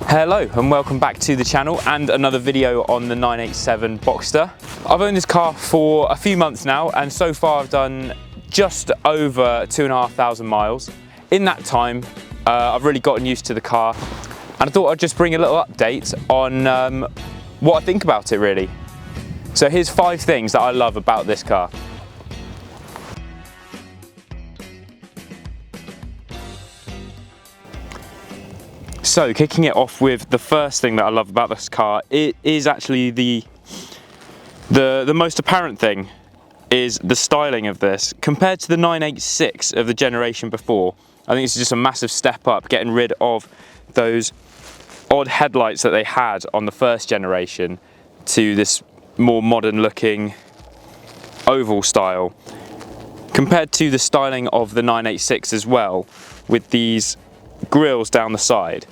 Hello and welcome back to the channel and another video on the 987 Boxster. I've owned this car for a few months now and so far I've done just over 2,500 miles. In that time I've really gotten used to the car and I thought I'd just bring a little update on what I think about it really. So here's 5 things that I love about this car. So kicking it off with the first thing that I love about this car, it is actually the most apparent thing is the styling of this. Compared to the 986 of the generation before, I think it's just a massive step up, getting rid of those odd headlights that they had on the first generation to this more modern looking oval style. Compared to the styling of the 986 as well, with these grills down the side.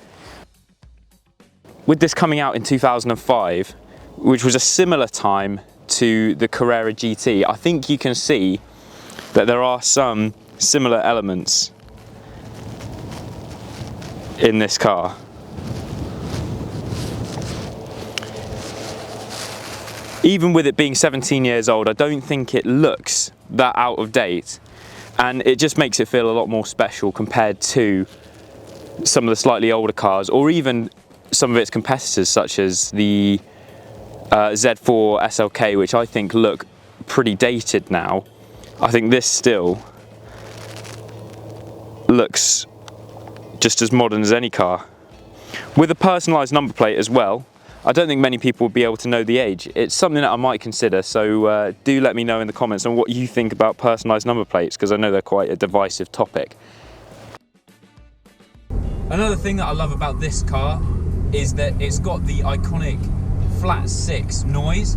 With this coming out in 2005, which was a similar time to the Carrera GT, I think you can see that there are some similar elements in this car. Even with it being 17 years old, I don't think it looks that out of date, and it just makes it feel a lot more special compared to some of the slightly older cars, or even some of its competitors such as the Z4 SLK, which I think look pretty dated now. I think this still looks just as modern as any car. With a personalised number plate as well, I don't think many people will be able to know the age. It's something that I might consider, so do let me know in the comments on what you think about personalised number plates, because I know they're quite a divisive topic. Another thing that I love about this car is that it's got the iconic flat 6 noise,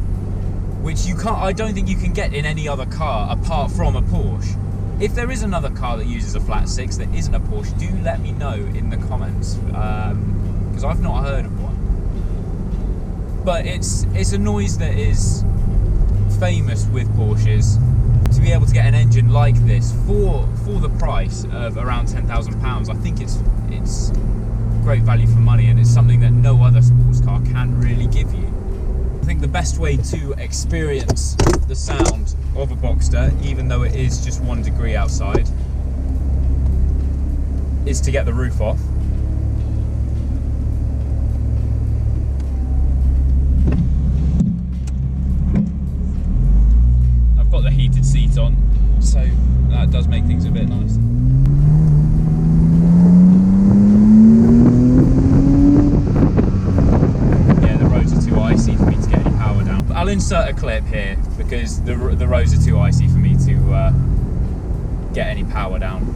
which I don't think you can get in any other car apart from a Porsche. If there is another car that uses a flat 6 that isn't a Porsche, do let me know in the comments, because I've not heard of one. But it's a noise that is famous with Porsches. To be able to get an engine like this for the price of around £10,000, I think it's great value for money, and it's something that no other sports car can really give you. I think the best way to experience the sound of a Boxster, even though it is just 1 degree outside, is to get the roof off. I've got the heated seat on, so that does make things a bit nicer. I'll insert a clip here because the roads are too icy for me to get any power down.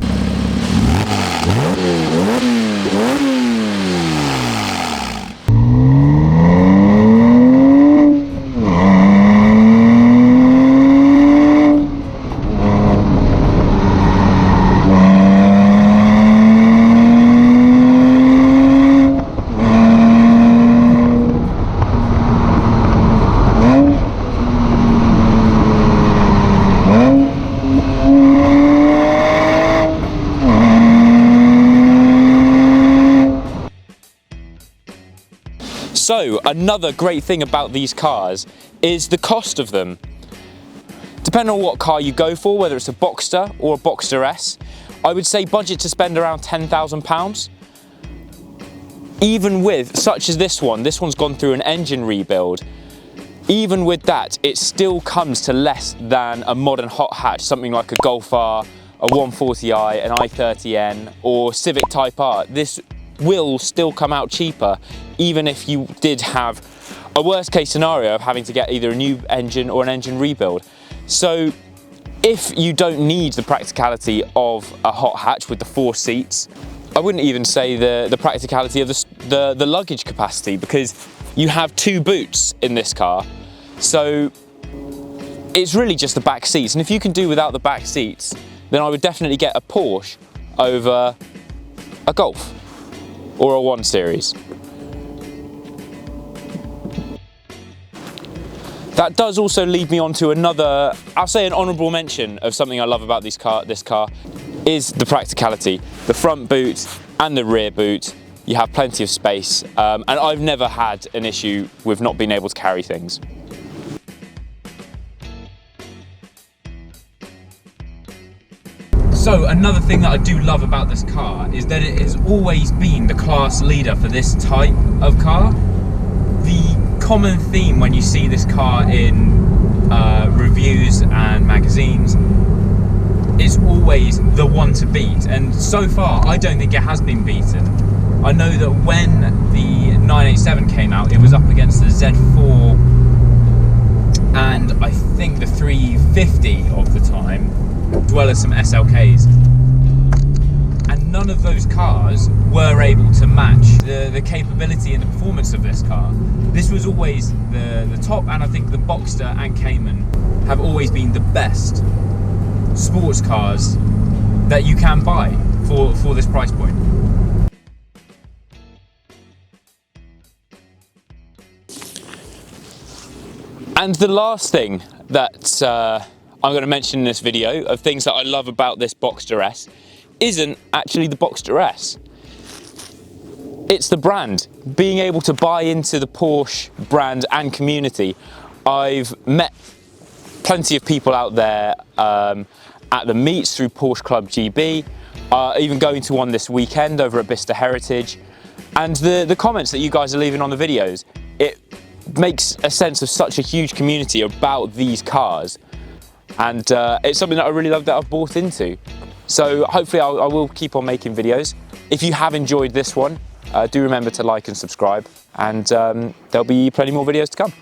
So another great thing about these cars is the cost of them. Depending on what car you go for, whether it's a Boxster or a Boxster S, I would say budget to spend around £10,000. Even with, such as this one's gone through an engine rebuild. Even with that, it still comes to less than a modern hot hatch, something like a Golf R, a 140i, an i30N, or Civic Type R. This will still come out cheaper, even if you did have a worst case scenario of having to get either a new engine or an engine rebuild. So if you don't need the practicality of a hot hatch with the 4 seats, I wouldn't even say the practicality of the luggage capacity, because you have 2 boots in this car. So it's really just the back seats, and if you can do without the back seats, then I would definitely get a Porsche over a Golf or a 1 Series. That does also lead me on to another, I'll say an honourable mention of something I love about this car is the practicality. The front boot and the rear boot you have plenty of space, and I've never had an issue with not being able to carry things. So another thing that I do love about this car is that it has always been the class leader for this type of car. The common theme when you see this car in reviews and magazines is always the one to beat, and so far I don't think it has been beaten. I know that when the 987 came out, it was up against the Z4 and I think the 350 of the time, as well as some SLKs, and none of those cars were able to match the capability and the performance of this car. This was always the top, and I think the Boxster and Cayman have always been the best sports cars that you can buy for this price point. And the last thing that I'm going to mention in this video of things that I love about this Boxster S isn't actually the Boxster S. It's the brand. Being able to buy into the Porsche brand and community. I've met plenty of people out there at the meets through Porsche Club GB, even going to one this weekend over at Bicester Heritage, and the comments that you guys are leaving on the videos, it makes a sense of such a huge community about these cars, and it's something that I really love that I've bought into. So hopefully I will keep on making videos. If you have enjoyed this one, do remember to like and subscribe, and there'll be plenty more videos to come.